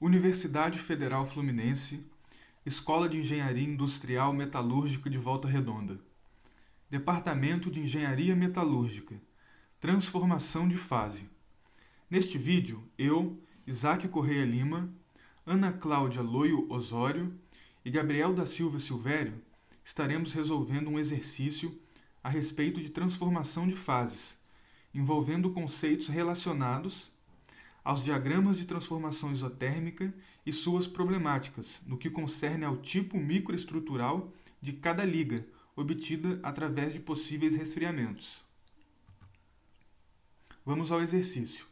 Universidade Federal Fluminense, Escola de Engenharia Industrial Metalúrgica de Volta Redonda. Departamento de Engenharia Metalúrgica. Transformação de fase. Neste vídeo, eu, Isaac Correia Lima, Ana Cláudia Loio Osório e Gabriel da Silva Silvério estaremos resolvendo um exercício a respeito de transformação de fases, envolvendo conceitos relacionados aos diagramas de transformação isotérmica e suas problemáticas, no que concerne ao tipo microestrutural de cada liga, obtida através de possíveis resfriamentos. Vamos ao exercício.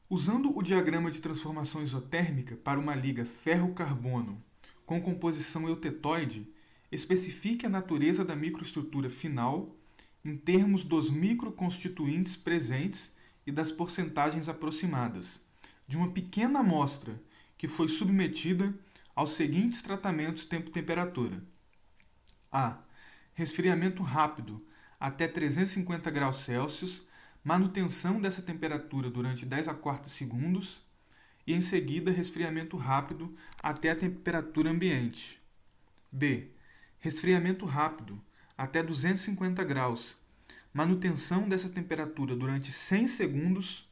Usando o diagrama de transformação isotérmica para uma liga ferro-carbono com composição eutetoide, especifique a natureza da microestrutura final em termos dos microconstituintes presentes e das porcentagens aproximadas, de uma pequena amostra que foi submetida aos seguintes tratamentos tempo-temperatura. A. Resfriamento rápido até 350 graus Celsius, manutenção dessa temperatura durante 10 a 4 segundos e, em seguida, resfriamento rápido até a temperatura ambiente. B. Resfriamento rápido até 250 graus, manutenção dessa temperatura durante 100 segundos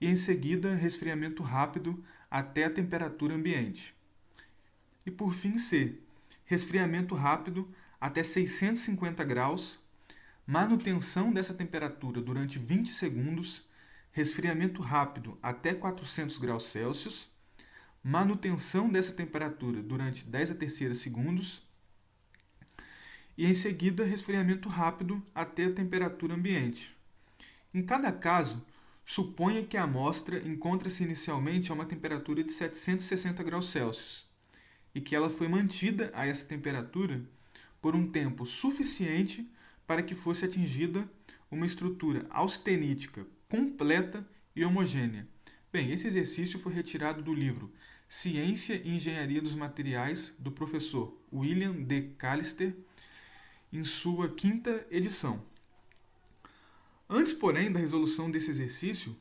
e, em seguida, resfriamento rápido até a temperatura ambiente. E, por fim, C. Resfriamento rápido até 650 graus, manutenção dessa temperatura durante 20 segundos, resfriamento rápido até 400 graus Celsius, manutenção dessa temperatura durante 10 a terceira segundos e, em seguida, resfriamento rápido até a temperatura ambiente. Em cada caso, suponha que a amostra encontra-se inicialmente a uma temperatura de 760 graus Celsius e que ela foi mantida a essa temperatura por um tempo suficiente para que fosse atingida uma estrutura austenítica completa e homogênea. Bem, esse exercício foi retirado do livro Ciência e Engenharia dos Materiais, do professor William D. Callister, em sua 5ª edição. Antes, porém, da resolução desse exercício,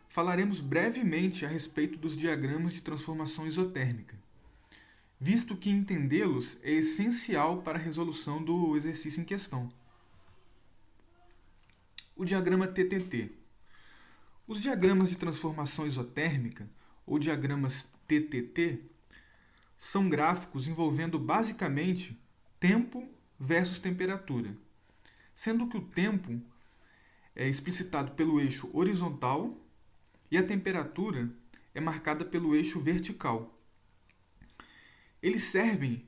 falaremos brevemente a respeito dos diagramas de transformação isotérmica, visto que entendê-los é essencial para a resolução do exercício em questão. O diagrama TTT. Os diagramas de transformação isotérmica, ou diagramas TTT, são gráficos envolvendo basicamente tempo versus temperatura, sendo que o tempo é explicitado pelo eixo horizontal e a temperatura é marcada pelo eixo vertical. Eles servem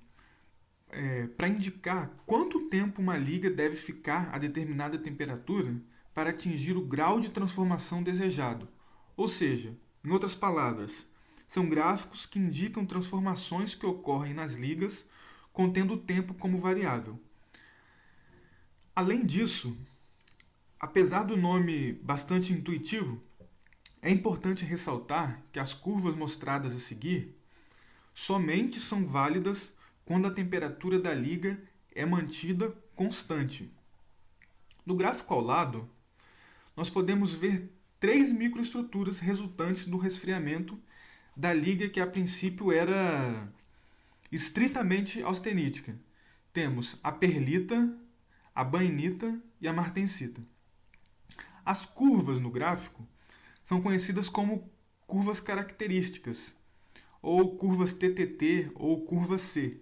para indicar quanto tempo uma liga deve ficar a determinada temperatura para atingir o grau de transformação desejado. Ou seja, em outras palavras, são gráficos que indicam transformações que ocorrem nas ligas contendo o tempo como variável. Além disso, apesar do nome bastante intuitivo, é importante ressaltar que as curvas mostradas a seguir somente são válidas quando a temperatura da liga é mantida constante. No gráfico ao lado, nós podemos ver 3 microestruturas resultantes do resfriamento da liga que a princípio era estritamente austenítica. Temos a perlita, a bainita e a martensita. As curvas no gráfico são conhecidas como curvas características, ou curvas TTT ou curva C,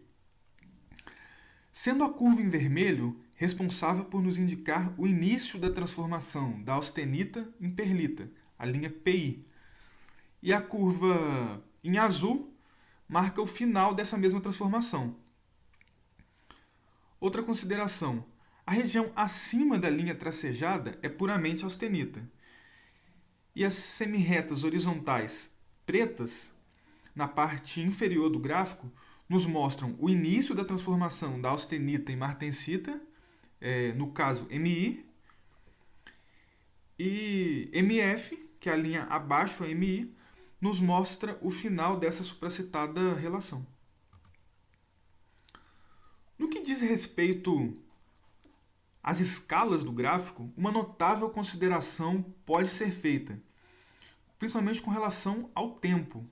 sendo a curva em vermelho responsável por nos indicar o início da transformação da austenita em perlita, a linha PI, e a curva em azul marca o final dessa mesma transformação. Outra consideração: a região acima da linha tracejada é puramente austenita, e as semirretas horizontais pretas, na parte inferior do gráfico, nos mostram o início da transformação da austenita em martensita, no caso MI, e MF, que é a linha abaixo a MI, nos mostra o final dessa supracitada relação. No que diz respeito às escalas do gráfico, uma notável consideração pode ser feita. principalmente com relação ao tempo,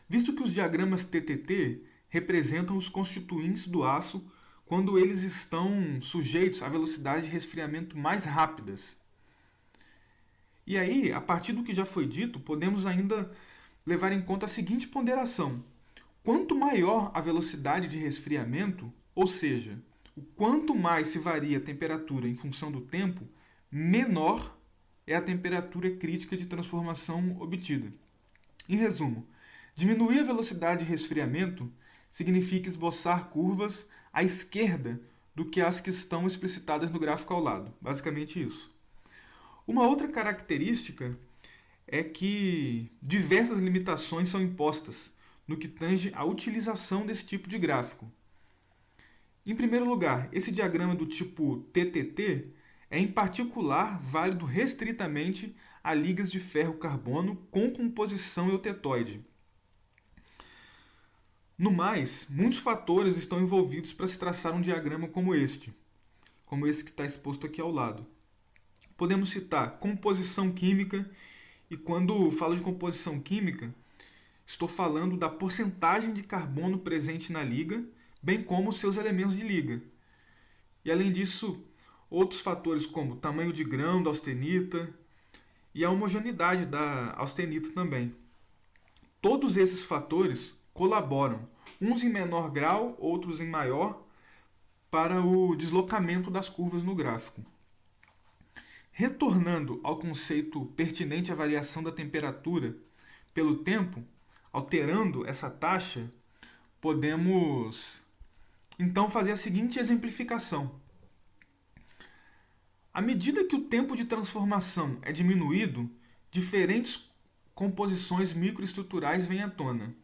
visto que os diagramas TTT representam os constituintes do aço quando eles estão sujeitos a velocidades de resfriamento mais rápidas. E aí, a partir do que já foi dito, podemos ainda levar em conta a seguinte ponderação: quanto maior a velocidade de resfriamento, ou seja, o quanto mais se varia a temperatura em função do tempo, menor é a temperatura crítica de transformação obtida. Em resumo, diminuir a velocidade de resfriamento significa esboçar curvas à esquerda do que as que estão explicitadas no gráfico ao lado. Basicamente isso. Uma outra característica é que diversas limitações são impostas no que tange à utilização desse tipo de gráfico. Em primeiro lugar, esse diagrama do tipo TTT é em particular válido restritamente a ligas de ferro-carbono com composição eutetoide. No mais, muitos fatores estão envolvidos para se traçar um diagrama como esse que está exposto aqui ao lado. Podemos citar composição química, e quando falo de composição química, estou falando da porcentagem de carbono presente na liga, bem como seus elementos de liga. E além disso, outros fatores como o tamanho de grão da austenita e a homogeneidade da austenita também. Todos esses fatores colaboram, uns em menor grau, outros em maior, para o deslocamento das curvas no gráfico. Retornando ao conceito pertinente à variação da temperatura pelo tempo, alterando essa taxa, podemos então fazer a seguinte exemplificação. À medida que o tempo de transformação é diminuído, diferentes composições microestruturais vêm à tona.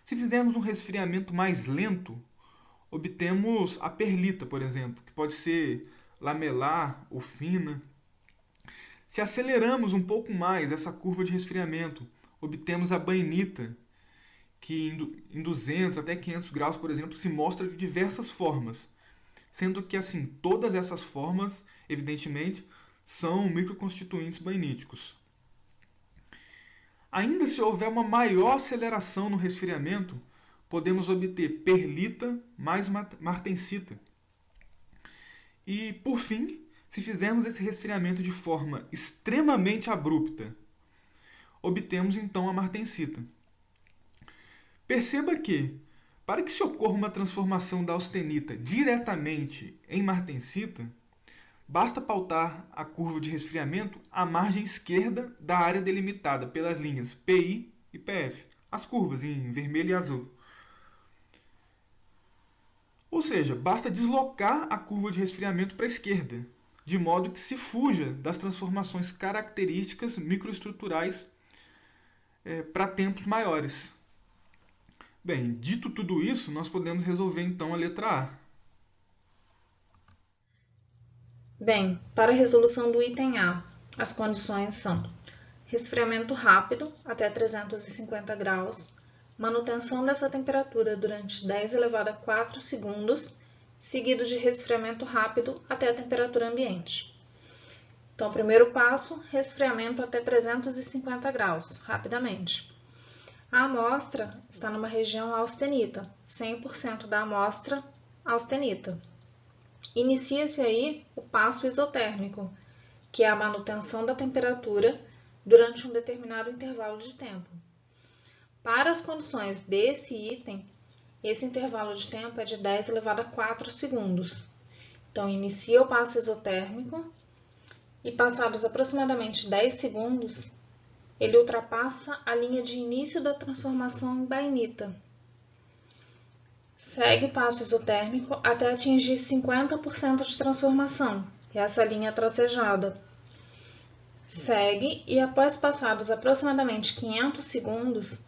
Se fizermos um resfriamento mais lento, obtemos a perlita, por exemplo, que pode ser lamelar ou fina. Se aceleramos um pouco mais essa curva de resfriamento, obtemos a bainita, que em 200 até 500 graus, por exemplo, se mostra de diversas formas, sendo que assim todas essas formas, evidentemente, são microconstituintes bainíticos. Ainda se houver uma maior aceleração no resfriamento, podemos obter perlita mais martensita. E, por fim, se fizermos esse resfriamento de forma extremamente abrupta, obtemos então a martensita. Perceba que, para que se ocorra uma transformação da austenita diretamente em martensita, basta pautar a curva de resfriamento à margem esquerda da área delimitada pelas linhas PI e PF, as curvas em vermelho e azul. Ou seja, basta deslocar a curva de resfriamento para a esquerda, de modo que se fuja das transformações características microestruturais para tempos maiores. Bem, dito tudo isso, nós podemos resolver então a letra A. Bem, para a resolução do item A, as condições são resfriamento rápido até 350 graus, manutenção dessa temperatura durante 10 elevado a 4 segundos, seguido de resfriamento rápido até a temperatura ambiente. Então, primeiro passo, resfriamento até 350 graus, rapidamente. A amostra está numa região austenita, 100% da amostra austenita. Inicia-se aí o passo isotérmico, que é a manutenção da temperatura durante um determinado intervalo de tempo. Para as condições desse item, esse intervalo de tempo é de 10 elevado a 4 segundos. Então, inicia o passo isotérmico e, passados aproximadamente 10 segundos, ele ultrapassa a linha de início da transformação em bainita. Segue o passo isotérmico até atingir 50% de transformação, essa linha tracejada. Segue e, após passados aproximadamente 500 segundos,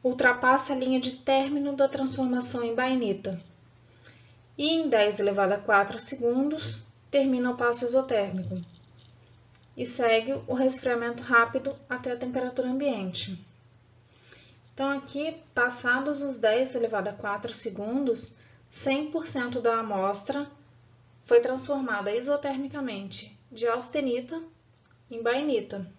ultrapassa a linha de término da transformação em bainita. E em 10 elevado a 4 segundos, termina o passo isotérmico. E segue o resfriamento rápido até a temperatura ambiente. Então, aqui, passados os 10 elevado a 4 segundos, 100% da amostra foi transformada isotermicamente de austenita em bainita.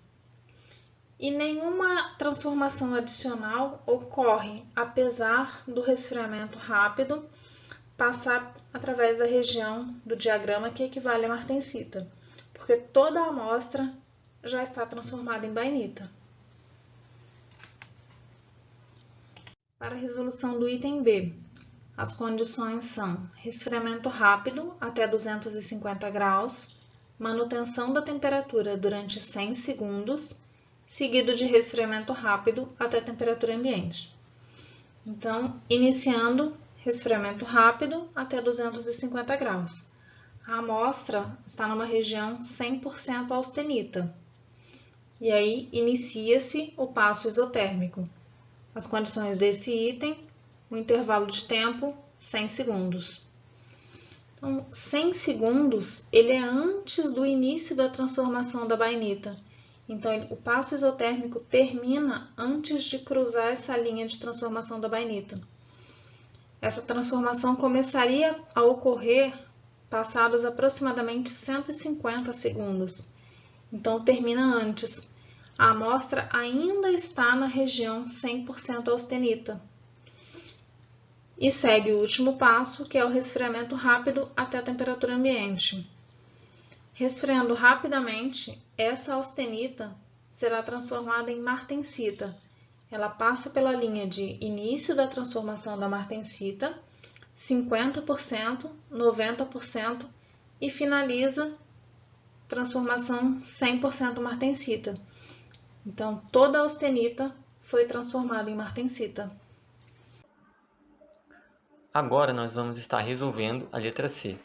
E nenhuma transformação adicional ocorre apesar do resfriamento rápido passar através da região do diagrama que equivale a martensita, porque toda a amostra já está transformada em bainita. Para a resolução do item B, as condições são resfriamento rápido até 250 graus, manutenção da temperatura durante 100 segundos, seguido de resfriamento rápido até a temperatura ambiente. Então, iniciando resfriamento rápido até 250 graus. A amostra está numa região 100% austenita. E aí, inicia-se o passo isotérmico. As condições desse item, o intervalo de tempo, 100 segundos. Então, 100 segundos, ele é antes do início da transformação da bainita. Então, o passo isotérmico termina antes de cruzar essa linha de transformação da bainita. Essa transformação começaria a ocorrer passados aproximadamente 150 segundos. Então, termina antes. A amostra ainda está na região 100% austenita. E segue o último passo, que é o resfriamento rápido até a temperatura ambiente. Resfriando rapidamente, essa austenita será transformada em martensita. Ela passa pela linha de início da transformação da martensita, 50%, 90% e finaliza transformação 100% martensita. Então, toda a austenita foi transformada em martensita. Agora nós vamos estar resolvendo a letra C,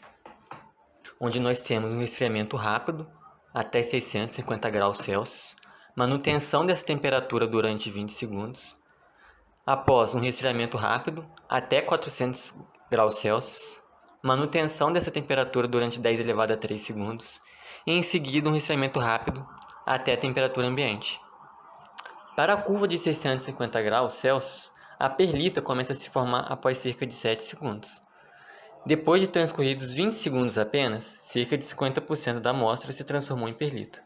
onde nós temos um resfriamento rápido até 650 graus Celsius, manutenção dessa temperatura durante 20 segundos, após um resfriamento rápido até 400 graus Celsius, manutenção dessa temperatura durante 10 elevado a 3 segundos, e em seguida um resfriamento rápido até a temperatura ambiente. Para a curva de 650 graus Celsius, a perlita começa a se formar após cerca de 7 segundos. Depois de transcorridos 20 segundos apenas, cerca de 50% da amostra se transformou em perlita.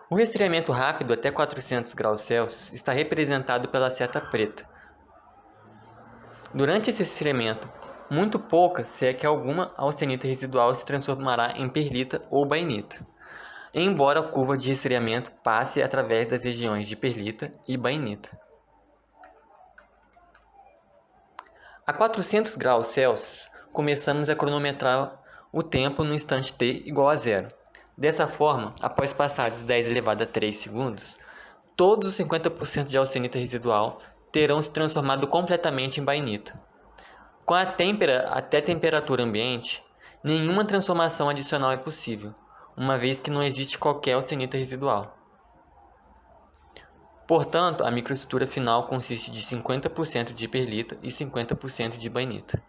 O resfriamento rápido até 400 graus Celsius está representado pela seta preta. Durante esse resfriamento, muito pouca, se é que alguma, austenita residual se transformará em perlita ou bainita, embora a curva de resfriamento passe através das regiões de perlita e bainita. A 400 graus Celsius, começamos a cronometrar o tempo no instante t igual a 0. Dessa forma, após passados 10 elevado a 3 segundos, todos os 50% de austenita residual terão se transformado completamente em bainita. Com a têmpera até a temperatura ambiente, nenhuma transformação adicional é possível, uma vez que não existe qualquer austenita residual. Portanto, a microestrutura final consiste de 50% de perlita e 50% de bainita.